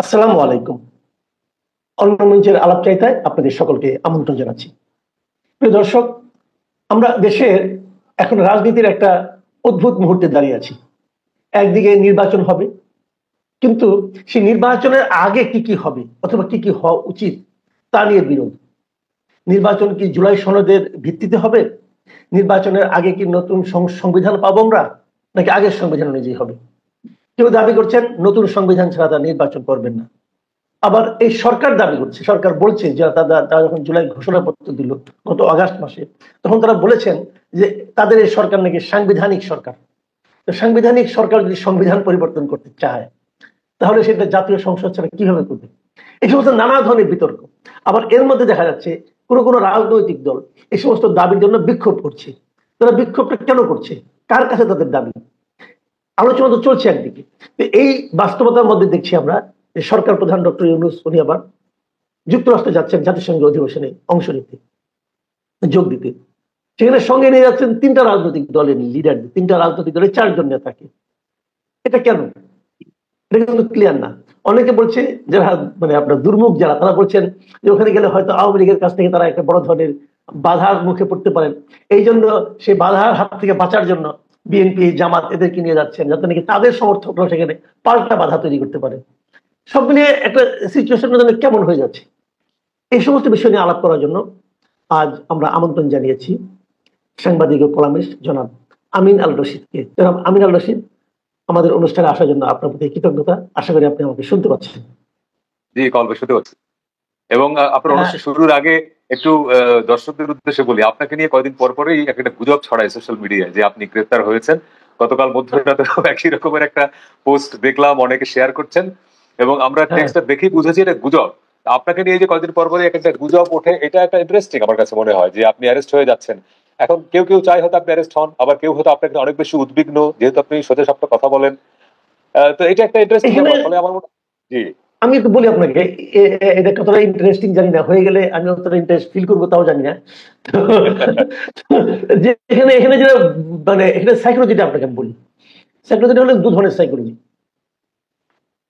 আসসালামু আলাইকুম। অন্য মঞ্চের আলাপচারিতায় আপনাদের সকলকে আমন্ত্রণ জানাচ্ছি। প্রিয় দর্শক, আমরা দেশের এখন রাজনীতির একটা অদ্ভুত মুহূর্তে দাঁড়িয়ে আছি। একদিকে নির্বাচন হবে, কিন্তু সেই নির্বাচনের আগে কি কি হবে অথবা কি কি হওয়া উচিত তা নিয়ে বিরোধ। নির্বাচন কি জুলাই সনদের ভিত্তিতে হবে? নির্বাচনের আগে কি নতুন সংবিধান পাবো আমরা, নাকি আগের সংবিধান অনুযায়ী হবে? কেউ দাবি করছেন নতুন সংবিধান ছাড়া তারা নির্বাচন করবেন না। আবার এই সরকার দাবি করছে, সরকার বলছে যে তারা যখন জুলাই ঘোষণাপত্র দিল গত আগস্ট মাসে, তখন তারা বলেছেন যে তাদের এই সরকার নাকি সাংবিধানিক সরকার। তো সাংবিধানিক সরকার যদি সংবিধান পরিবর্তন করতে চায়, তাহলে সেটা জাতীয় সংসদ ছাড়া কিভাবে করবে? এই সমস্ত নানা ধরনের বিতর্ক। আবার এর মধ্যে দেখা যাচ্ছে কোনো কোনো রাজনৈতিক দল এই সমস্ত দাবির জন্য বিক্ষোভ করছে। তারা বিক্ষোভটা কেন করছে, কার কাছে তাদের দাবি? আলোচনা তো চলছে একদিকে, এই বাস্তবতার মধ্যে দেখছি আমরা যে সরকার প্রধান ডক্টর ইউনূস উনি আবার যুক্তরাষ্ট্রে যাচ্ছেন জাতিসংঘ অধিবেশনে অংশ নিতে, যোগ দিতে। সেখানে সঙ্গে নিয়ে যাচ্ছেন তিনটা রাজনৈতিক দলের লিডার, তিনটা রাজনৈতিক দলের 4 জন নেতাকে। এটা কেন? এটা কিন্তু ক্লিয়ার না। অনেকে বলছে যারা মানে আপনার দুর্মুখ যারা, তারা বলছেন যে ওখানে গেলে হয়তো আওয়ামী লীগের কাছ থেকে তারা একটা বড় ধরনের বাধার মুখে পড়তে পারেন, এই জন্য সেই বাধার হাত থেকে বাঁচার জন্য বিএনপি জামাত এদেরকে নিয়ে যাচ্ছেন, যাতে নাকি তাদের সমর্থকরা সেখানে পাল্টা বাধা তৈরি করতে পারে। সব মিলিয়ে একটা সিচুয়েশন কেমন হয়ে যাচ্ছে। এই সমস্ত বিষয় নিয়ে আলাপ করার জন্য আজ আমরা আমন্ত্রণ জানিয়েছি সাংবাদিক ও কলামিস্ট জনাব আমিন আল রশিদকে। জনাব আমিন আল রশিদ, আমাদের অনুষ্ঠানে আসার জন্য আপনার প্রতি কৃতজ্ঞতা। আশা করি আপনি আমাকে শুনতে পাচ্ছেন। জি, কলবে শুনতে পাচ্ছি। এবং আপনার অনুষ্ঠান শুরুর আগে একটু দর্শকদের উদ্দেশ্যে বলি, আপনাকে নিয়ে কয়েকদিন পর পরেই একটা গুজব ছড়ায় সোশ্যাল মিডিয়ায় যে আপনি গ্রেফতার হয়েছেন। গতকাল মধ্যরাতে একই রকমের একটা পোস্ট দেখলাম, অনেকে শেয়ার করছেন এবং আমরা টেক্সটটা দেখেই বুঝেছি এটা গুজব। আপনাকে নিয়ে যে কয়েকদিন পর পরে একটা গুজব ওঠে, এটা একটা ইন্টারেস্টিং আমার কাছে মনে হয় যে আপনি অ্যারেস্ট হয়ে যাচ্ছেন। এখন কেউ কেউ চায় হয়তো আপনি অ্যারেস্ট হন, আবার কেউ হয়তো আপনাকে অনেক বেশি উদ্বিগ্ন, যেহেতু আপনি সোজা সাপটা কথা বলেন। তো এটা একটা ইন্টারেস্টিং ব্যাপার। ফলে আমার জি আমি একটু বলি আপনাকে, এটা কতটা ইন্টারেস্টিং জানি না, হয়ে গেলে আমি কতটা ইন্টারেস্ট ফিল করবো তাও জানি না। যে এখানে এখানে যেটা মানে এখানে সাইকোলজিটা আপনাকে বলি। সাইকোলজিটা হলো 2 ধরনের সাইকোলজি।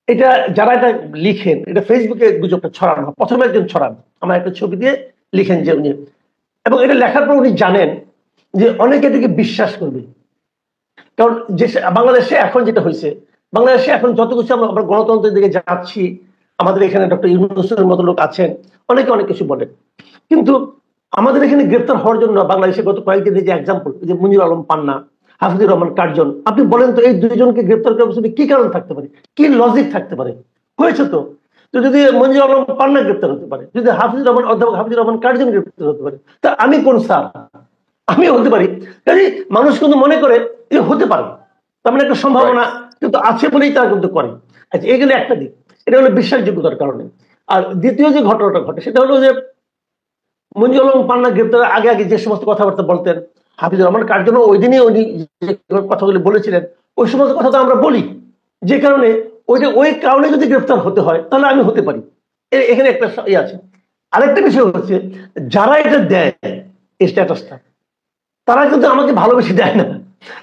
এটা যারা এটা লিখেন, এটা ফেসবুকে গুজবটা ছড়ানো হয়। প্রথমে একজন ছড়ান, আমার একটা ছবি দিয়ে লিখেন যে উনি, এবং এটা লেখার পর উনি জানেন যে অনেকে এটাকে বিশ্বাস করবে। কারণ যে বাংলাদেশে এখন যেটা হয়েছে, বাংলাদেশে এখন যত কিছু আমরা গণতন্ত্রের দিকে যাচ্ছি, আমাদের এখানে ডক্টর ইউনূসের মতো লোক আছেন, অনেকে অনেক কিছু বলেন, কিন্তু আমাদের এখানে গ্রেফতার হওয়ার জন্য বাংলাদেশে গত কয়েকদিনের যে এক্সাম্পল, যে মনিরুল আলম পান্না, হাফিজুর রহমান কার্জন, আপনি বলেন তো এই 2 জনকে গ্রেফতার করার পিছনে কি কারণ থাকতে পারে, কি লজিক থাকতে পারে? হয়েছে তো। তো যদি মনিরুল আলম পান্না গ্রেফতার হতে পারে, যদি হাফিজুর রহমান অধ্যাপক হাফিজুর রহমান কার্জন গ্রেফতার হতে পারে, তা আমি কোন স্যার? আমি হতে পারি। কাজে মানুষ কিন্তু মনে করে যে হতে পারে, তার মানে একটা সম্ভাবনা কিন্তু আছে বলেই তারা কিন্তু করে। আচ্ছা, এগুলো একটা দিক, এটা হলো বিশ্বাসযোগ্যতার কারণে। আর দ্বিতীয় যে ঘটনাটা ঘটে সেটা হলো যে মঞ্জুর আলম পান্না গ্রেপ্তারের আগে আগে যে সমস্ত কথাবার্তা বলতেন, হাফিজুর রহমান কার্জন ওই দিনই উনি যে কথাগুলি বলেছিলেন, ওই সমস্ত কথা তো আমরা বলি, যে কারণে ওই কারণে যদি গ্রেপ্তার হতে হয় তাহলে আমি হতে পারি। এখানে একটা ইয়ে আছে। আরেকটা বিষয় হচ্ছে, যারা এটা দেয় এই স্ট্যাটাসটা, তারা কিন্তু আমাকে ভালোবেসে দেয় না।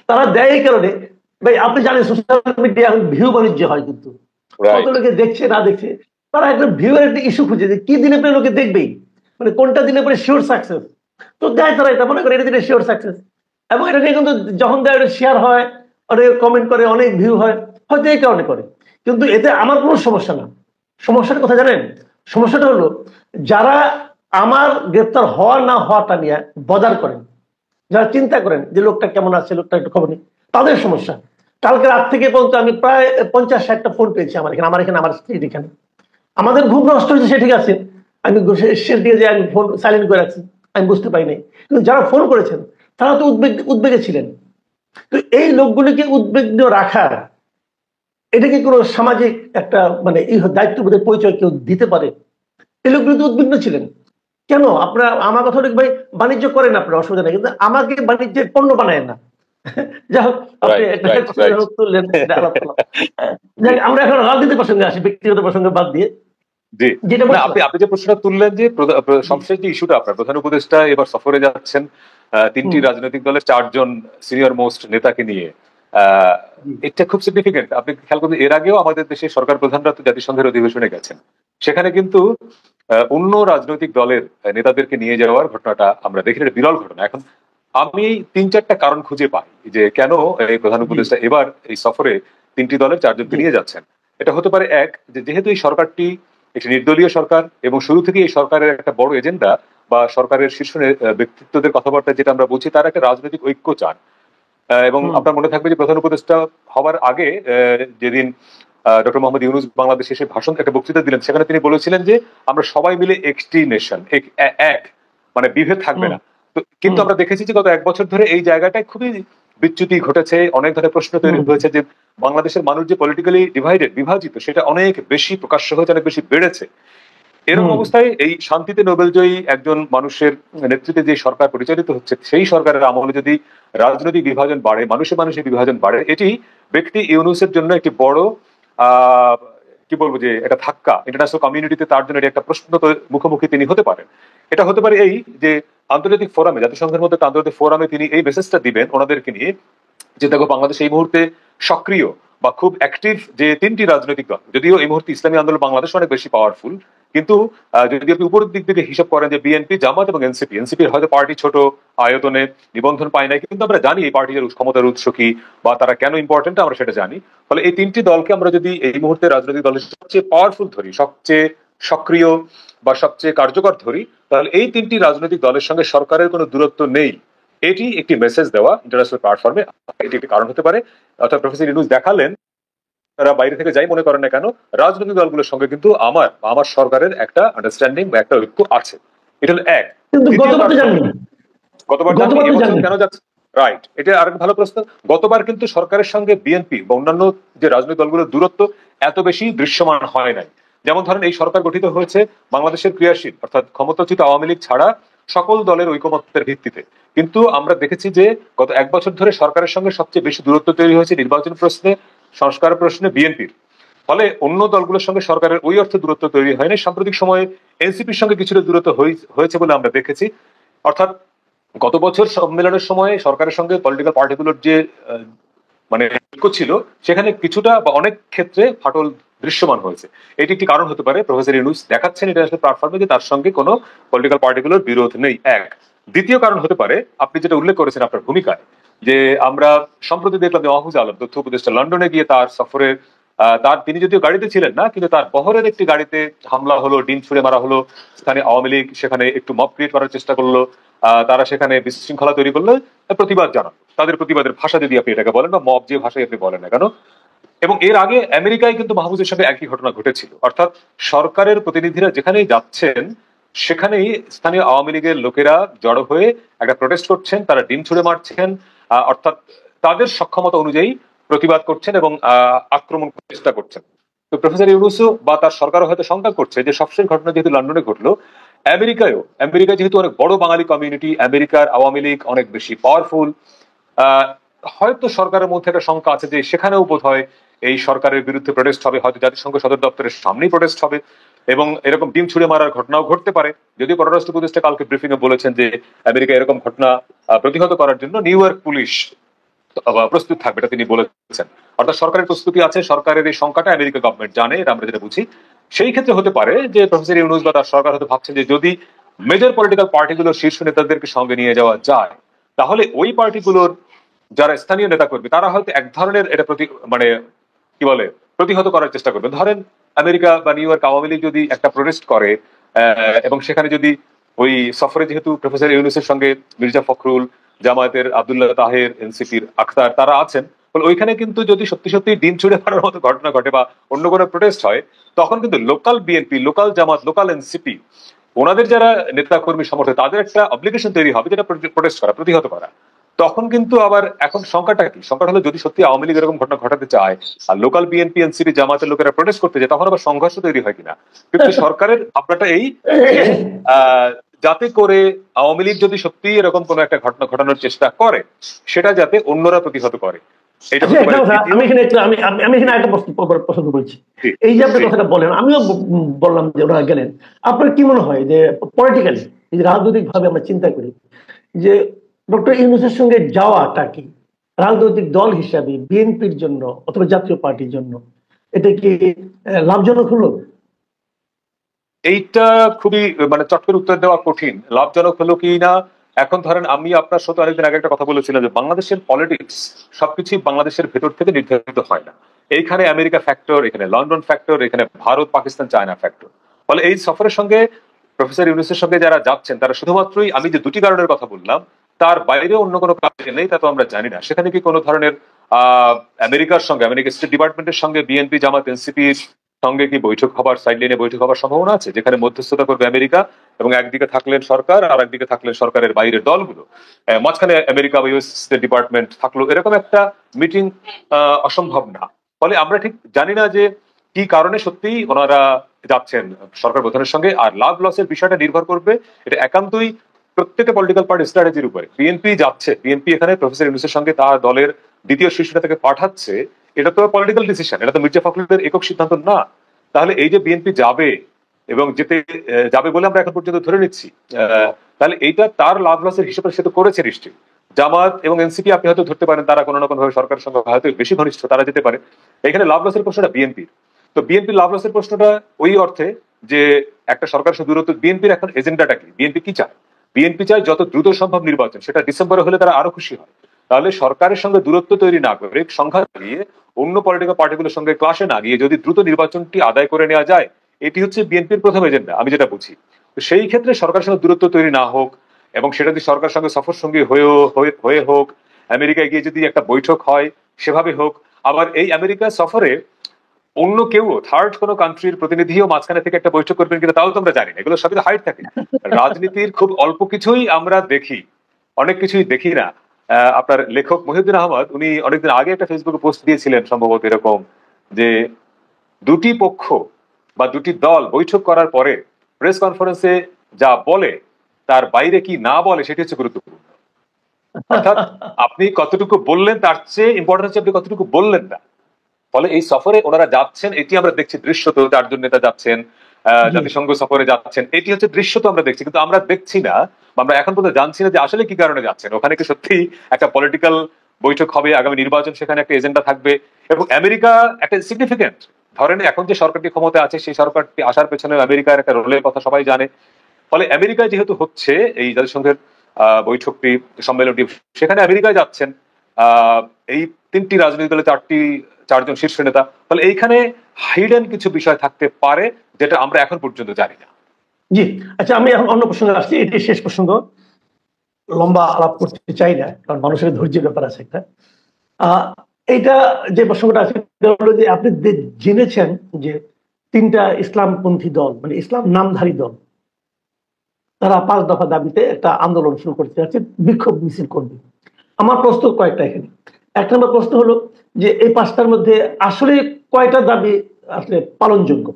তারা দেয় এই কারণে, ভাই আপনি জানেন সোশ্যাল মিডিয়া এখন ভিউ বাণিজ্য হয়, কিন্তু কত লোকে দেখছে না দেখছে, তারা একটা ভিউ এর একটা ইস্যু খুঁজে যে কি দিনে পরে লোকে দেখবেই, মানে কোনটা দিনে পরে শিওর সাকসেস। তো দেয় তারা, এটা মনে করে এটা দিনে শিওর সাকসেস। এবং এটা নিয়ে কিন্তু যখন দেয় এটা শেয়ার হয়, অনেক কমেন্ট করে, অনেক ভিউ হয়, হয়তো এই কারণে করে। কিন্তু এতে আমার কোনো সমস্যা না। সমস্যাটা কথা জানেন? সমস্যাটা হলো যারা আমার গ্রেপ্তার হওয়া না হওয়াটা নিয়ে বদার করেন, যারা চিন্তা করেন যে লোকটা কেমন আছে, লোকটা একটু খবর নেই, তাদের সমস্যা। কালকে রাত থেকে পর্যন্ত আমি প্রায় 50-60টা ফোন পেয়েছি আমার এখানে আমার স্ত্রীর এখানে। আমাদের ঘুম নষ্ট হয়েছে, সে ঠিক আছে, আমি শেষ দিয়ে যে আমি ফোন সাইলেন্ট করে রাখছি, আমি বুঝতে পারি নাই। কিন্তু যারা ফোন করেছেন তারা তো উদ্বেগে ছিলেন। তো এই লোকগুলিকে উদ্বিগ্ন রাখা, এটা কি কোনো সামাজিক একটা মানে এই দায়িত্ববোধের পরিচয় কেউ দিতে পারে? এই লোকগুলি তো উদ্বিগ্ন ছিলেন। কেন আপনারা আমার কথা ভাই, বাণিজ্য করেন আপনারা, অসুবিধা নেই, কিন্তু আমাকে বাণিজ্যের পণ্য বানায় না। যাই হোক, আপনি তুললেন, আমরা এখন রাজনীতি প্রসঙ্গে আসি, ব্যক্তিগত প্রসঙ্গে বাদ দিয়ে। আপনি যে প্রশ্নটা তুললেন যে সবশেষ যে ইস্যুটা, আপনার প্রধান উপদেষ্টা এবার সফরে যাচ্ছেন 3টি রাজনৈতিক দলের 4 জন সিনিয়র মোস্ট নেতাকে নিয়ে, এটা খুব সিগনিফিকেন্ট। আপনি খেয়াল করবেন এর আগেও আমাদের দেশের সরকার প্রধানরা তো জাতিসংঘের অধিবেশনে গেছেন, সেখানে কিন্তু অন্য রাজনৈতিক দলের নেতাদেরকে নিয়ে যাওয়ার ঘটনাটা আমরা দেখি, এটা বিরল ঘটনা। এখন আমি 3-4টা কারণ খুঁজে পাই যে কেন এই প্রধান উপদেষ্টা এবার এই সফরে 3টি দলের 4জনকে নিয়ে যাচ্ছেন। এটা হতে পারে এক, যে যেহেতু এই সরকারটি একটি নির্দলীয় সরকার এবং শুরু থেকে এই সরকারের একটা বড় এজেন্ডা বা সরকারের শীর্ষ ব্যক্তিত্বদের কথাবার্তা যেটা আমরা বুঝি, তারা একটা রাজনৈতিক ঐক্য চান। এবং আপনার মনে থাকবে যে প্রধান উপদেষ্টা হওয়ার আগে যেদিন ডক্টর মোহাম্মদ ইউনূস বাংলাদেশে এসে ভাষণ একটা বক্তৃতা দিলেন, সেখানে তিনি বলেছিলেন যে আমরা সবাই মিলে একটি নেশন, এক মানে বিভেদ থাকবে না। তো কিন্তু আমরা দেখেছি যে গত 1 বছর ধরে এই জায়গাটায় খুবই বিচ্যুতি ঘটেছে, অনেক ধরনের প্রশ্ন তৈরি হয়েছে যে বাংলাদেশের মানুষ যে পলিটিক্যালি ডিভাইডেড, বিভাজিত, সেটা অনেক বেশি প্রকাশ্য হয়েছে, অনেক বেশি বেড়েছে। এরকম অবস্থায় এই শান্তিতে নোবেলজয়ী একজন মানুষের নেতৃত্বে যে সরকার পরিচালিত হচ্ছে, সেই সরকারের আমলে যদি রাজনৈতিক বিভাজন বাড়ে, মানুষে মানুষের বিভাজন বাড়ে, এটি ব্যক্তি ইউনূসের জন্য একটি বড় কি বলবো যে একটা ধাক্কা। ইন্টারন্যাশনাল কমিউনিটিতে তার জন্য একটা প্রশ্ন মুখোমুখি তিনি হতে পারেন। এটা হতে পারে এই যে আন্তর্জাতিক ফোরামে, জাতিসংঘের মধ্যে আন্তর্জাতিক ফোরামে তিনি এই মেসেজটা দিবেন ওনাদেরকে নিয়ে যে দেখো বাংলাদেশ এই মুহূর্তে সক্রিয় বা খুব অ্যাক্টিভ যে 3টি রাজনৈতিক দল, যদিও এই মুহূর্তে ইসলামী আন্দোলন বাংলাদেশ অনেক বেশি পাওয়ারফুল, কিন্তু যদি আপনি উপরের দিক থেকে হিসাব করেন যে বিএনপি, জামাত এবং এনসিপির হয়তো পার্টি ছোট আয়তনে নিবন্ধন পায় নাই, কিন্তু আমরা জানি এই পার্টির ক্ষমতার উৎস কি বা তারা কেন ইম্পর্টেন্ট, আমরা সেটা জানি। ফলে এই 3টি দলকে আমরা যদি এই মুহূর্তে রাজনৈতিক দলের সবচেয়ে পাওয়ারফুল ধরি, সবচেয়ে সক্রিয় বা সবচেয়ে কার্যকর ধরি, তাহলে এই 3টি রাজনৈতিক দলের সঙ্গে সরকারের কোনো দূরত্ব নেই, এটি একটি মেসেজ দেওয়া ইন্টারন্যাশনাল প্ল্যাটফর্মে, এটি একটি কারণ হতে পারে। অর্থাৎ প্রফেসর ইউনূস দেখালেন তারা বাইরে থেকে যাই মনে করেন না কেন, রাজনৈতিক দলগুলোর সঙ্গে কিন্তু আমার সরকারের একটা আন্ডারস্ট্যান্ডিং বা একটা ঐক্য আছে। এটা হলো এক। গতবার কেন যাচ্ছে, রাইট, এটা আরেক ভালো প্রশ্ন। গতবার কিন্তু সরকারের সঙ্গে বিএনপি বা অন্যান্য যে রাজনৈতিক দলগুলোর দূরত্ব এত বেশি দৃশ্যমান হয় নাই। যেমন ধরেন এই সরকার গঠিত হয়েছে বাংলাদেশের ক্রিয়াশীল অর্থাৎ ক্ষমতাচ্যুত আওয়ামী লীগ ছাড়া সকল দলের ঐকমত্যের ভিত্তিতে, কিন্তু আমরা দেখেছি যে গত 1 বছর ধরে সরকারের সঙ্গে সবচেয়ে বেশি দূরত্ব তৈরি হয়েছে নির্বাচন প্রশ্নে, সংস্কার প্রশ্নে বিএনপির। ফলে অন্য দলগুলোর সঙ্গে সরকারের ওই অর্থ দূরত্ব তৈরি হয়নি। সাম্প্রতিক সময়ে এনসিপির সঙ্গে কিছুটা দূরত্ব হয়েছে বলে আমরা দেখেছি। অর্থাৎ গত বছর সম্মেলনের সময় সরকারের সঙ্গে পলিটিক্যাল পার্টিগুলোর যে মানে ঐক্য ছিল, সেখানে কিছুটা বা অনেক ক্ষেত্রে ফাটল দৃশ্যমান হয়েছে। এটি একটি কারণ হতে পারে প্রফেসর ইউনূস দেখাচ্ছেন ইন্টারন্যাশনাল প্ল্যাটফর্মে যে তার সঙ্গে কোনো পলিটিক্যাল পার্টিগুলোর বিরোধ নেই, এক। দ্বিতীয় কারণ হতে পারে আপনি যেটা উল্লেখ করেছেন আপনার ভূমিকায়, যে আমরা সম্প্রতি দেখলাম যে মাহফুজ আলম তথ্য উপদেষ্টা লন্ডনে গিয়ে তার সফরের তিনি যদিও গাড়িতে ছিলেন না, কিন্তু তার বহরের একটি গাড়িতে হামলা হলো, ডিম ছুড়ে মারা হলো, স্থানীয় আওয়ামী লীগ সেখানে একটু মব ক্রিয়েট করার চেষ্টা করলো, তারা সেখানে বিশৃঙ্খলা তৈরি করলো, প্রতিবাদ জানানো, তাদের প্রতিবাদের ভাষা যদি আপনি এটাকে বলেন বা মব যে ভাষায় আপনি বলেন না কেন। এবং এর আগে আমেরিকায় কিন্তু মাহফুজের সঙ্গে একই ঘটনা ঘটেছিল। অর্থাৎ সরকারের প্রতিনিধিরা যেখানেই যাচ্ছেন সেখানেই স্থানীয় আওয়ামী লীগের লোকেরা জড়ো হয়ে একটা প্রোটেস্ট করছেন, তারা ডিম ছুড়ে মারছেন, অর্থাৎ তাদের সক্ষমতা অনুযায়ী প্রতিবাদ করছেন এবং আক্রমণ করার চেষ্টা করছেন। তো প্রফেসর ইউনূসও বা তার সরকারও হয়তো শঙ্কা করছে যে সবশেষ ঘটনা যেহেতু লন্ডনে ঘটলো, আমেরিকায় যেহেতু অনেক বড় বাঙালি কমিউনিটি, আমেরিকার আওয়ামী লীগ অনেক বেশি পাওয়ারফুল, হয়তো সরকারের মধ্যে একটা শঙ্কা আছে যে সেখানেও বোধ হয় এই সরকারের বিরুদ্ধে প্রোটেস্ট হবে, হয়তো জাতিসংঘ সদর দপ্তরের সামনেই প্রোটেস্ট হবে এবং এরকম ডিম ছুড়ে মারার ঘটনাও ঘটতে পারে। যদিও পররাষ্ট্র উপদেষ্টা কালকে ব্রিফিং এ বলেছেন যে আমেরিকা এরকম ঘটনা প্রতিহত করার জন্য নিউ ইয়র্ক পুলিশ প্রস্তুত থাকবে, এটা তিনি বলেছেন। অর্থাৎ সরকারের প্রস্তুতি আছে, সরকারের এই সংখ্যাটা আমেরিকা গভর্নমেন্ট জানে, এটা আমরা যেটা বুঝি। সেই ক্ষেত্রে হতে পারে যে প্রফেসর ইউনূস বা তার সরকার হয়তো ভাবছেন যে যদি মেজর পলিটিক্যাল পার্টিগুলোর শীর্ষ নেতাদেরকে সঙ্গে নিয়ে যাওয়া যায়, তাহলে ওই পার্টিগুলোর যারা স্থানীয় নেতা করবে তারা হয়তো এক ধরনের এটা প্রতিহত করার চেষ্টা করবে। ধরেন আমেরিকা বা নিউ ইয়র্ক আওয়ামী লীগ যদি একটা প্রোটেস্ট করে এবং সেখানে যদি ওই সফরে যেহেতু প্রফেসর ইউনূসের সঙ্গে মির্জা ফখরুল, জামায়াতের আব্দুল্লাহ তাহের, এনসিপির আখতার তারা আছেন, ওইখানে কিন্তু যদি সত্যি সত্যি ডিম ছুড়ে মারার মতো ঘটনা ঘটে বা অন্য কোনো প্রোটেস্ট হয়, তখন কিন্তু লোকাল বিএনপি, লোকাল জামাত, লোকাল এনসিপি, ওনাদের যারা নেতা কর্মী সমর্থক, তাদের একটা অব্লিগেশন তৈরি হবে যেটা প্রোটেস্ট করা, প্রতিহত করা। তখন কিন্তু আবার এখন সংখ্যাটা কি, সংখ্যাটা হলো যদি সত্যি আওয়ামী লীগ এরকম ঘটনা ঘটাতে চায় আর লোকাল বিএনপি, এনসিপি, জামাতের লোকেরা প্রোটেস্ট করতে যায়, তখন আবার সংঘর্ষ তৈরি হয় কিনা। কিন্তু সরকারের আপনারটা এই যাতে করে আওয়ামী লীগ যদি সত্যি এরকম কোন একটা ঘটনা ঘটানোর চেষ্টা করে, সেটা যাতে অন্যরা প্রতিহত করে। আমি এখানে একটা প্রশ্ন বলছি, এই যে আপনি কথাটা বলেন, আমিও বললাম যে ওরা গেলেন, আপনার কি মনে হয় যে পলিটিক্যালি রাজনৈতিক ভাবে আমরা চিন্তা করি যে ডক্টর ইউনূসের সঙ্গে যাওয়াটা কি রাজনৈতিক দল হিসাবে বিএনপির জন্য অথবা জাতীয় পার্টির জন্য এটা কি লাভজনক হলো? এইটা খুবই মানে চট করে উত্তর দেওয়া কঠিন। লাভজনক হলো কি না, এখন ধরেন আমি আপনার সাথে অনেকদিন আগে একটা কথা বলেছিলাম যে বাংলাদেশের পলিটিক্স সবকিছু বাংলাদেশের ভেতর থেকে নির্ধারিত হয় না। এইখানে আমেরিকা ফ্যাক্টর, এখানে লন্ডন ফ্যাক্টর, এখানে ভারত পাকিস্তান চায়না ফ্যাক্টর। ফলে এই সফরের সঙ্গে প্রফেসর ইউনূসের সঙ্গে যারা যাচ্ছেন তারা শুধুমাত্রই আমি যে দুটি কারণের কথা বললাম তার বাইরে অন্য কোনো কারণ নেই, তা তো আমরা জানি না। সেখানে কি কোনো ধরনের আমেরিকার সঙ্গে, আমেরিকা স্টেট ডিপার্টমেন্টের সঙ্গে বিএনপি জামাত এনসিপির সঙ্গে কি বৈঠক হবার, সাইড লাইনে বৈঠক হবার সম্ভাবনা আছে, যেখানে মধ্যস্থতা করবে আমেরিকা এবং একদিকে থাকলেন সরকার আর একদিকে থাকলেন সরকারের বাইরের দলগুলো, মাঝখানে আমেরিকা বা ইউএস স্টেট ডিপার্টমেন্ট থাকলো, এরকম একটা মিটিং অসম্ভব না। ফলে আমরা ঠিক জানি না যে কি কারণে সত্যি ওনারা যাচ্ছেন সরকার প্রধানের সঙ্গে। আর লাভ লসের বিষয়টা নির্ভর করবে এটা একান্তই প্রত্যেকটা পলিটিক্যাল পার্টি স্ট্র্যাটেজির উপরে। বিএনপি যাচ্ছে, বিএনপি এখানে প্রফেসর ইউনূসের সঙ্গে তার দলের দ্বিতীয় শীর্ষটা থেকে পাঠাচ্ছে, এটা তো পলিটিক্যাল ডিসিশন, এটা তো মির্জা ফখরুলের একক সিদ্ধান্ত না। তাহলে এই যে বিএনপি যাবে এবং যেতে যাবে বলে আমরা এখন পর্যন্ত ধরে নিচ্ছি, তাহলে এইটা তার লাভ লসের হিসেবে সে তো করেছে নিশ্চয়ই। জামাত এবং এনসিপি আপনি হয়তো ধরতে পারেন তারা কোনো না কোনো ভাবে সরকারের সঙ্গে হয়তো বেশি ঘনিষ্ঠ, তারা যেতে পারে। এখানে লাভ লসের প্রশ্নটা বিএনপির। তো বিএনপির লাভ লসের প্রশ্নটা ওই অর্থে যে একটা সরকার সঙ্গে দূরত্ব, বিএনপির এখন এজেন্ডাটা কি, বিএনপি কি চায়? বিএনপি চায় যত দ্রুত সম্ভব নির্বাচন, সেটা ডিসেম্বরে হলে তারা আরো খুশি হয়। তাহলে সরকারের সঙ্গে দূরত্ব তৈরি না করে, সংঘাত গিয়ে, অন্য পলিটিক্যাল পার্টিগুলোর সঙ্গে ক্লাসে না গিয়ে যদি দ্রুত নির্বাচনটি আদায় করে নেওয়া যায়, এটি হচ্ছে বিএনপির প্রথম এজেন্ডা, আমি যেটা বুঝি। তো সেই ক্ষেত্রে সরকারের সঙ্গে দূরত্ব তৈরি না হোক এবং সেটা যদি সরকারের সঙ্গে সফর সঙ্গী হয়ে হোক, আমেরিকায় গিয়ে যদি একটা বৈঠক হয় সেভাবে হোক। আবার এই আমেরিকা সফরে অন্য কেউ, থার্ড কোনো কান্ট্রির প্রতিনিধিও মাঝখানে থেকে একটা বৈঠক করবেন কিনা তাও তো আমরা জানি না, এগুলো সবই হাইড থাকে। রাজনীতির খুব অল্প কিছুই আমরা দেখি, অনেক কিছুই দেখি না। আপনার লেখক মহিউদ্দিন আহমদ উনি অনেকদিন আগে একটা ফেসবুকে পোস্ট দিয়েছিলেন সম্ভবত এরকম, যে দুটি পক্ষ বা দুটি দল বৈঠক করার পরে প্রেস কনফারেন্সে যা বলে তার বাইরে কি না বলে সেটি হচ্ছে গুরুত্বপূর্ণ। অর্থাৎ আপনি কতটুকু বললেন তার চেয়ে ইম্পর্টেন্ট হচ্ছে আপনি কতটুকু বললেন না। ফলে এই সফরে ওনারা যাচ্ছেন, এটি আমরা দেখছি দৃশ্যত, 4 জন নেতা যাচ্ছেন, জাতিসংঘ সফরে যাচ্ছেন, এটি হচ্ছে দৃশ্যত আমরা দেখছি, কিন্তু আমরা দেখছি না, আমরা এখন পর্যন্ত জানছি না যে আসলে কি কারণে যাচ্ছেন। ওখানে কি সত্যি একটা পলিটিক্যাল বৈঠক হবে, আগামী নির্বাচন, সেখানে একটা এজেন্ডা থাকবে এবং আমেরিকা একটা সিগনিফিকেন্ট, ধরেন এখন যে সরকারটি ক্ষমতায় আছে সেই সরকারটি আসার পেছনে আমেরিকার একটা রোলের কথা সবাই জানে। ফলে আমেরিকায় যেহেতু হচ্ছে এই জাতিসংঘের বৈঠকটি, সম্মেলনটি, সেখানে আমেরিকায় যাচ্ছেন এই 3টি রাজনৈতিক দলের 4জন শীর্ষ নেতা। ফলে এইখানে হাইডেন কিছু বিষয় থাকতে পারে যেটা আমরা এখন পর্যন্ত জানি না। জি, আচ্ছা, আমি এখন অন্য প্রসঙ্গে আসছি, এটি শেষ প্রসঙ্গ, লম্বা আলাপ করতে চাই না কারণ মানুষের ধৈর্যের ব্যাপার আছে একটা। এইটা যে প্রসঙ্গটা আছে হলো যে আপনি জেনেছেন যে 3টা ইসলামপন্থী দল, মানে ইসলাম নামধারী দল, তারা 5 দফা দাবিতে একটা আন্দোলন শুরু করতে যাচ্ছে, বিক্ষোভ মিছিল করবে। আমার প্রশ্ন কয়েকটা এখানে। 1 নম্বর প্রশ্ন হলো যে এই 5টার মধ্যে আসলে কয়টা দাবি আসলে পালনযোগ্য?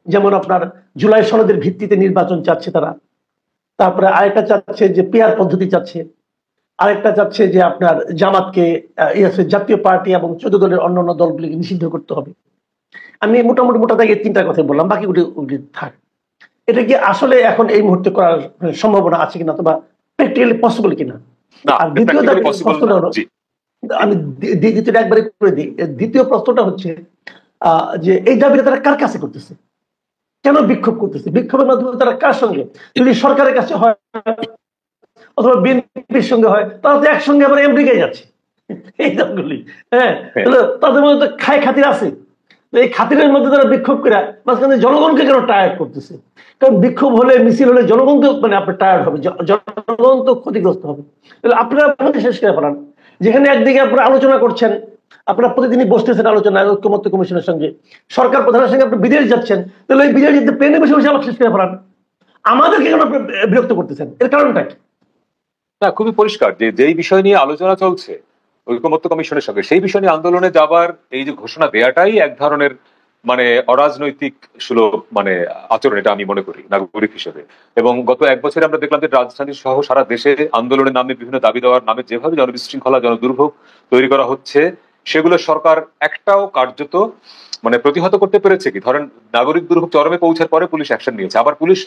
যেমন আপনার জুলাই সনদের ভিত্তিতে নির্বাচন চাচ্ছে তারা, তারপরে আরেকটা চাচ্ছে যে পিয়ার পদ্ধতি চাচ্ছে, আরেকটা চাচ্ছে যে আপনার জামাতকে জাতীয় পার্টি এবং 14 দলের অন্যান্য দলগুলিকে নিষিদ্ধ করতে হবে। আমি মোটামুটি মোটা দাগে 3টা কথা বললাম, বাকি থাক। এটা কি আসলে এখন এই মুহূর্তে করার সম্ভাবনা আছে কিনা, অথবা প্র্যাকটিক্যালি পসিবল কিনা? আর দ্বিতীয় প্রশ্নটা হলো, আমি দ্বিতীয়টা একবারে করে দিই। দ্বিতীয় প্রশ্নটা হচ্ছে যে এই দাবিটা তারা কার কাছে করতেছে, কেন বিক্ষোভ করতেছে, বিক্ষোভের মাধ্যমে তারা কার সঙ্গে, যদি সরকারের কাছে হয় অথবা বিএনপির সঙ্গে হয়, তারা তো একসঙ্গে আবার আমেরিকায় যাচ্ছে এই দলগুলি। হ্যাঁ, তাদের মধ্যে খায় খাতির আছে। এই খাতিরের মধ্যে তারা বিক্ষোভ করে মাঝখানে জনগণকে কেন টায়ার্ড করতেছে? কারণ বিক্ষোভ হলে, মিছিল হলে জনগণ তো মানে আপনার টায়ার্ড হবে, জনগণ তো ক্ষতিগ্রস্ত হবে। তাহলে আপনারা শেষ করে ফেলান, যেখানে একদিকে আপনারা আলোচনা করছেন, আপনারা প্রতিদিনই বসতেছেন আলোচনা ঐক্যমত্য কমিশনের সঙ্গে, সরকার প্রধানের সঙ্গে আপনি বিদেশ যাচ্ছেন, তাহলে ওই বিদেশ যেতে প্লেনে বসে বসে আবার শেষ করে ফেলান। আমাদেরকে কেন বিরক্ত করতেছেন, এর কারণটা কি? না, খুবই পরিষ্কার যে যেই বিষয় নিয়ে আলোচনা চলছে ঐকমত্য কমিশনের সঙ্গে, সেই বিষয় নিয়ে আন্দোলনে যাবার এই যে ঘোষণা দেয়াটাই এক ধরনের মানে অরাজনৈতিক সুলভ মানে আচরণ, এটা আমি মনে করি নাগরিক হিসেবে। এবং গত 1 বছরে আমরা দেখলাম যে রাজধানী সহ সারা দেশে আন্দোলনের নামে, বিভিন্ন দাবি দেওয়ার নামে যেভাবে জনবিশৃঙ্খলা, জনদুর্ভোগ তৈরি করা হচ্ছে, সেগুলো সরকার একটাও কার্যত মানে প্রতিহত করতে পেরেছে কি? ধরেন নাগরিক দুর্ভোগ চরমে পৌঁছার পরে পুলিশ অ্যাকশন নিয়েছে, আবার পুলিশ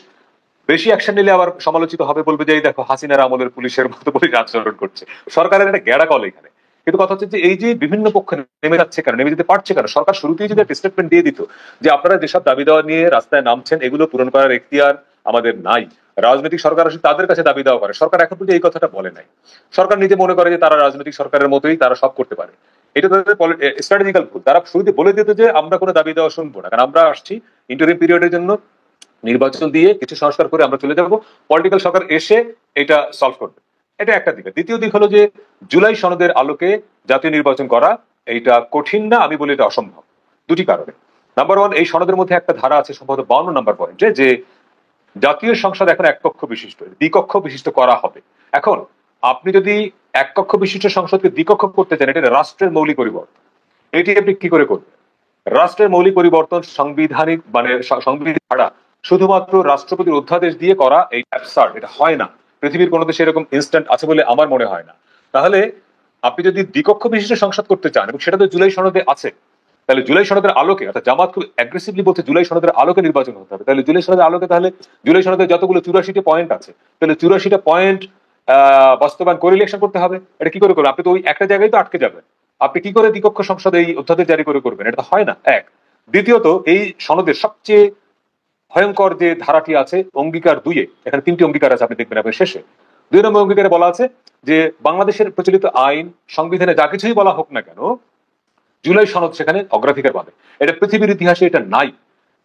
বেশি অ্যাকশন নিলে আবার সমালোচিত হবে, বলবে যে এই দেখো হাসিনার আমলের পুলিশের মতো পুলিশ আচরণ করছে। সরকারের একটা গ্যাড়া কল এখানে। কিন্তু কথা হচ্ছে যে এই যে বিভিন্ন পক্ষ নেমে যাচ্ছে কেন, নেমে যেতে পারছে কেন? সরকার শুরুতেই যদি একটা স্টেটমেন্ট দিয়ে দিত যে আপনারা যেসব দাবি দেওয়া নিয়ে রাস্তায় নামছেন এগুলো পূরণ করার এখতিয়ার আমাদের নাই, রাজনৈতিক সরকার আসলে তাদের কাছে দাবি দেওয়া করে। সরকার এখন পর্যন্ত এই কথাটা বলে নাই। সরকার নিজে মনে করে যে তারা রাজনৈতিক সরকারের মতোই তারা সব করতে পারে। এটা তাদের স্ট্র্যাটেজিক্যাল ভুল। তারা শুরুতে বলে দিত যে আমরা কোনো দাবি দেওয়া শুনবো না, কারণ আমরা আসছি ইন্টারিম পিরিয়ডের জন্য, নির্বাচন দিয়ে কিছু সংস্কার করে আমরা চলে যাব, পলিটিক্যাল সরকার এসে এটা সলভ করবে। এটা একটা দিক। দ্বিতীয় দিক হলো যে জুলাই সনদের আলোকে জাতীয় নির্বাচন করা এইটা কঠিন না, আমি বলি এটা অসম্ভব। দুটি কারণে। নাম্বার ওয়ান, এই সনদের মধ্যে একটা ধারা আছে সম্ভবত 52 নম্বর পয়েন্টে, যে জাতীয় সংসদ এখন এক কক্ষ বিশিষ্ট, দ্বিকক্ষ বিশিষ্ট করা হবে। এখন আপনি যদি এক কক্ষ বিশিষ্ট সংসদকে দ্বিকক্ষ করতে চান, এটা রাষ্ট্রের মৌলিক পরিবর্তন। এটি আপনি কি করে করবেন? রাষ্ট্রের মৌলিক পরিবর্তন সাংবিধানিক মানে সংবিধান ছাড়া শুধুমাত্র রাষ্ট্রপতির অধ্যাদেশ দিয়ে করা এই অ্যাবসার্ড, এটা হয় না। পৃথিবীর কোনো দেশে এরকম ইনস্ট্যান্ট আছে বলে আমার মনে হয় না। তাহলে আপনি যদি দ্বিকক্ষ বিশিষ্ট সংসদ করতে চান, এবং সেটা তো জুলাই সনদে আছে, তাহলে জুলাই সনদের আলোকে, অর্থাৎ জামাত খুব অ্যাগ্রেসিভলি বলছে জুলাই সনদের আলোকে নির্বাচন হতে হবে। তাহলে জুলাই সনদের আলোকে, তাহলে জুলাই সনদের যতগুলো 84টা পয়েন্ট আছে, তাহলে 84টা পয়েন্ট বাস্তবায়ন করে ইলেকশন করতে হবে। এটা কি করে করবেন? আপনি তো ওই একটা জায়গায় তো আটকে যাবেন। আপনি কি করে দ্বিকক্ষ সংসদ এই অধ্যাদেশ জারি করে করবেন? এটা তো হয় না, এক। দ্বিতীয়ত, এই সনদের সবচেয়ে ভয়ঙ্কর যে ধারাটি আছে অঙ্গীকার 2-এ, এখানে 3টি অঙ্গীকার আছে, আপনি দেখবেন আপনার শেষে 2 নম্বর অঙ্গীকারে বলা আছে যে বাংলাদেশের প্রচলিত আইন, সংবিধানে যা কিছুই বলা হোক না কেন, জুলাই সনদ সেখানে অগ্রাধিকার পাবে। এটা পৃথিবীর ইতিহাসে এটা নাই।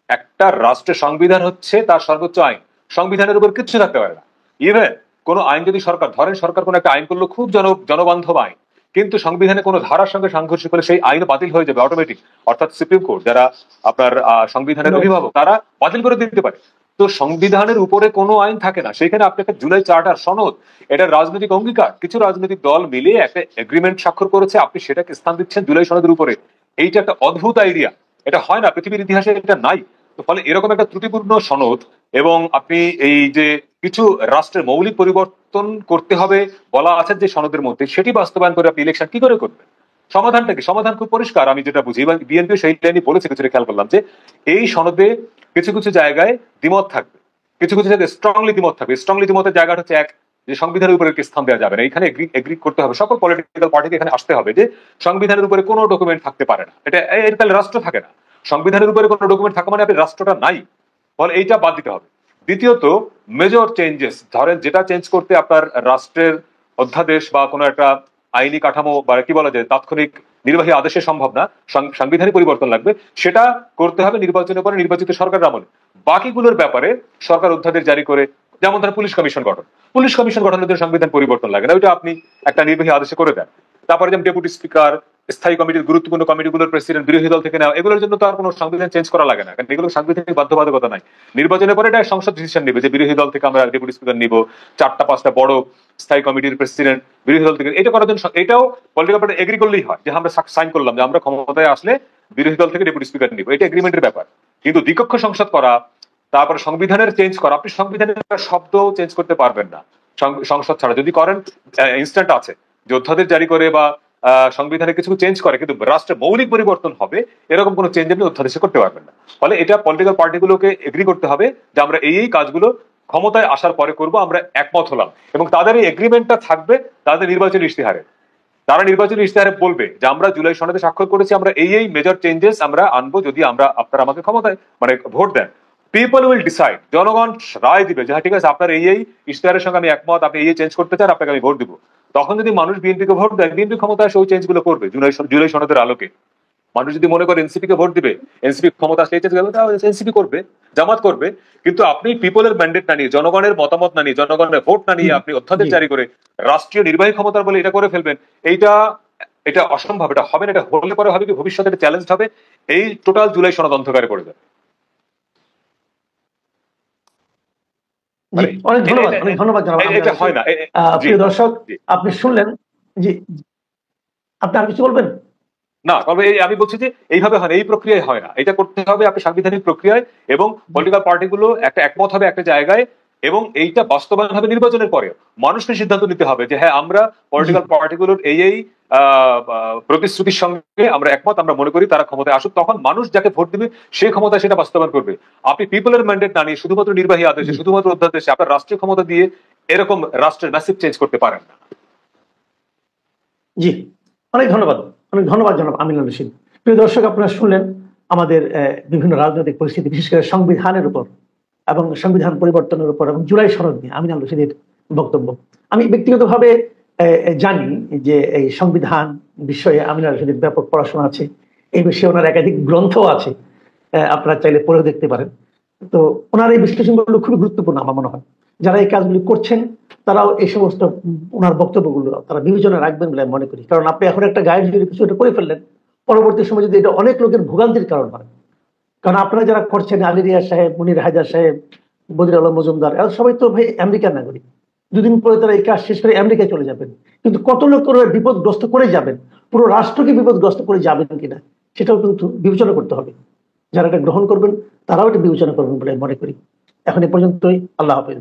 একটা রাষ্ট্রের সংবিধান হচ্ছে তার সর্বোচ্চ আইন, সংবিধানের উপর কিচ্ছু থাকতে পারে না। ইভেন কোন আইন যদি সরকার, ধরেন সরকার কোন একটা আইন করলো খুব জনবান্ধব আইন, কিন্তু সংবিধানে কোনো ধারার সঙ্গে সাংঘর্ষিক হলে সেই আইন বাতিল হয়ে যাবে অটোমেটিক। অর্থাৎ সুপ্রিম কোর্ট, যারা আপনার সংবিধানের অভিভাবক, তারা বাতিল করে দিতে পারে। তো সংবিধানের উপরে কোনো আইন থাকে না। সেখানে আপনি একটা জুলাই চার্টার সনদ, এটা রাজনৈতিক অঙ্গীকার, কিছু রাজনৈতিক দল মিলে একটা এগ্রিমেন্ট স্বাক্ষর করেছে, আপনি সেটাকে স্থান দিচ্ছেন জুলাই সনদের উপরে। এইটা একটা অদ্ভুত আইডিয়া, এটা হয় না, পৃথিবীর ইতিহাসে এটা নাই। তো ফলে এরকম একটা ত্রুটিপূর্ণ সনদ, এবং আপনি এই যে কিছু রাষ্ট্রের মৌলিক পরিবর্তন করতে হবে বলা আছে যে সনদের মধ্যে, সেটি বাস্তবায়ন করে আপনি ইলেকশন কি করে করবেন? সমাধানটা কি? সমাধান খুব পরিষ্কার, আমি যেটা বুঝি, এবং বিএনপি সেই লাইনই বলেছে, কিছুটা খেয়াল করলাম যে এই সনদে কিছু কিছু জায়গায় দ্বিমত থাকবে, কিছু কিছু জায়গায় স্ট্রংলি দ্বিমত থাকবে। স্ট্রংলি দ্বিমতের জায়গাটা হচ্ছে এক, যে সংবিধানের উপরে স্থান দেওয়া যাবে না। এখানে এগ্রি করতে হবে, সকল পলিটিক্যাল পার্টিকে এখানে আসতে হবে যে সংবিধানের উপরে কোনো ডকুমেন্ট থাকতে পারে না। এটা তাহলে রাষ্ট্র থাকে না। সংবিধানের উপরে কোনো ডকুমেন্ট থাকা মানে আপনি রাষ্ট্রটা নাই, ফলে এইটা বাদ দিতে হবে। দ্বিতীয়ত, মেজর চেঞ্জেস, ধরেন যেটা চেঞ্জ করতে আপনার রাষ্ট্রের অধ্যাদেশ বা কোনো একটা আইনি কাঠামো বা কি বলা যায় তাৎক্ষণিক নির্বাহী আদেশে সম্ভব না, সাংবিধানিক পরিবর্তন লাগবে, সেটা করতে হবে নির্বাচনের পরে নির্বাচিত সরকারের আমলে। বাকিগুলোর ব্যাপারে সরকার অধ্যাদেশ জারি করে, যেমন ধরেন পুলিশ কমিশন গঠন, পুলিশ কমিশন গঠনের জন্য সংবিধান পরিবর্তন লাগে না, ওইটা আপনি একটা নির্বাহী আদেশে করে দেন। তারপরে যেমন ডেপুটি স্পিকার, স্থায়ী কমিটির গুরুত্বপূর্ণ কমিটিগুলোর প্রেসিডেন্ট বিরোধী দল থেকে নেওয়া, এগুলোর জন্য তো আর কোনো সংবিধান চেঞ্জ করা লাগে না, কারণ এগুলো সাংবিধানিক বাধ্যবাধকতা নাই। নির্বাচনের পরে এটা সংসদ ডিসিশন নেবে যে বিরোধী দল থেকে আমরা ডেপুটি স্পিকার নিব, 4টা-5টা বড় স্থায়ী কমিটির প্রেসিডেন্ট বিরোধী দল থেকে, এটা করার জন্য এটাও পলিটিক্যাল পার্টি এগ্রি করলেই হয়, যে আমরা সাইন করলাম যে আমরা ক্ষমতায় আসলে বিরোধী দল থেকে ডেপুটি স্পিকার নিব, এটা এগ্রিমেন্টের ব্যাপার। কিন্তু দ্বিকক্ষ সংসদ করা, তারপর সংবিধানের চেঞ্জ করা, আপনি সংবিধানের শব্দ চেঞ্জ করতে পারবেন না সংসদ ছাড়া। যদি করেন ইনস্ট্যান্ট আছে যে অধ্যাদেশ জারি করে বা সংবিধানে কিছু চেঞ্জ করে, কিন্তু রাষ্ট্রের মৌলিক পরিবর্তন হবে এরকম কোনো চেঞ্জ আপনি অধ্যাদেশে করতে পারবেন না। ফলে এটা পলিটিক্যাল পার্টিগুলোকে এগ্রি করতে হবে যে আমরা এই কাজগুলো ক্ষমতায় আসার পরে করব, আমরা একমত হলাম, এবং তাদের এই এগ্রিমেন্টটা থাকবে তাদের নির্বাচনী ইশতেহারে। তারা নির্বাচনী ইশতেহারে বলবে যে আমরা জুলাই সনদে স্বাক্ষর করেছি, আমরা এই মেজর চেঞ্জেস আমরা আনবো যদি আপনারা আমাকে ক্ষমতায় মানে ভোট দেন। পিপল উইল ডিসাইড, জনগণ রায় দিবে যে হ্যাঁ ঠিক আছে, আপনার এই ইশতেহারের সঙ্গে আমি একমত, আপনি এই চেঞ্জ করতে চান, আপনাকে আমি ভোট দিব। তখন যদি মানুষ বিএনপিকে ভোট দেয়, বিএনপি ক্ষমতা আসে ওই চেঞ্জ গুলো করবে জুলাই সনদের আলোকে। মানুষ যদি মনে করে এনসিপি কে ভোট দিবে, এনসিপি ক্ষমতা আসলে এনসিপি করবে, জামাত করবে। কিন্তু আপনি পিপলের ম্যান্ডেট না নিয়ে, জনগণের মতামত না নিয়ে, জনগণের ভোট না নিয়ে আপনি অধ্যাদেশ জারি করে রাষ্ট্রীয় নির্বাহী ক্ষমতার বলে এটা করে ফেলবেন, এটা অসম্ভব, এটা হবে না। এটা হলে পরে হবে কি, ভবিষ্যতে চ্যালেঞ্জ হবে, এই টোটাল জুলাই সনদ অন্ধকারে পড়ে যাবে। অনেক ধন্যবাদ, অনেক ধন্যবাদ জানাব। এটা হয় না। প্রিয় দর্শক, আপনি শুনলেন। জি, আপনি আর কিছু বলবেন? না, তবে আমি বলছি যে এইভাবে হয় না, এই প্রক্রিয়ায় হয় না, এটা করতে হবে আপনি সাংবিধানিক প্রক্রিয়ায়, এবং পলিটিক্যাল পার্টিগুলো একটা একমত হবে একটা জায়গায়, এবং এইটা বাস্তবায়ন হবে নির্বাচনের পরে। মানুষকে সিদ্ধান্ত নিতে হবে যে হ্যাঁ আমরা পলিটিক্যাল পার্টিগুলোর এই প্রতিশ্রুতির সঙ্গে আমরা একমত, আমরা মনে করি তারা ক্ষমতায় আসুক, তখন মানুষ যাকে ভোট দিবে সে ক্ষমতা সেটা বাস্তবায়ন করবে। আপনি পিপলের ম্যান্ডেট না নিয়ে শুধুমাত্র নির্বাহী আদেশে, শুধুমাত্র অধ্যাদেশে আপনার রাষ্ট্রীয় ক্ষমতা দিয়ে এরকম রাষ্ট্রের ম্যাসিভ চেঞ্জ করতে পারেন না। জি, অনেক ধন্যবাদ, অনেক ধন্যবাদ জনাব আমিনুল রশিদ। প্রিয় দর্শক, আপনারা শুনলেন আমাদের বিভিন্ন রাজনৈতিক পরিস্থিতি, বিশেষ করে সংবিধানের উপর এবং সংবিধান পরিবর্তনের উপর এবং জুলাই সনদ নিয়ে আমিনুল রশিদের বক্তব্য। আমি ব্যক্তিগতভাবে জানি যে এই সংবিধান বিষয়ে আমিনুল রশিদের ব্যাপক পড়াশোনা আছে, এই বিষয়ে ওনার একাধিক গ্রন্থ আছে, আপনারা চাইলে পড়েও দেখতে পারেন। তো ওনার এই বিশ্লেষণগুলো খুবই গুরুত্বপূর্ণ আমার মনে হয়। যারা এই কাজগুলি করছেন তারাও এই সমস্ত ওনার বক্তব্যগুলো তারা বিবেচনা রাখবেন বলে আমি মনে করি। কারণ আপনি এখন একটা গায়ের যদি কিছু একটা করে ফেললেন, পরবর্তী সময় যদি এটা অনেক লোকের ভোগান্তির কারণ হয়। কারণ আপনারা যারা করছেন, আলী রিয়াজ সাহেব, মুনির হায়দার সাহেব, বদির আলম মজুমদার, এরা সবাই তো ভাই আমেরিকার নাগরিক। দুদিন পরে তারা এই কাজ শেষ করে আমেরিকায় চলে যাবেন। কিন্তু কত লোক বিপদগ্রস্ত করে যাবেন, পুরো রাষ্ট্রকে বিপদগ্রস্ত করে যাবেন কিনা, সেটাও কিন্তু বিবেচনা করতে হবে। যারা এটা গ্রহণ করবেন তারাও এটা বিবেচনা করবেন বলে মনে করি। এখন এ পর্যন্তই। আল্লাহ হাফেজ।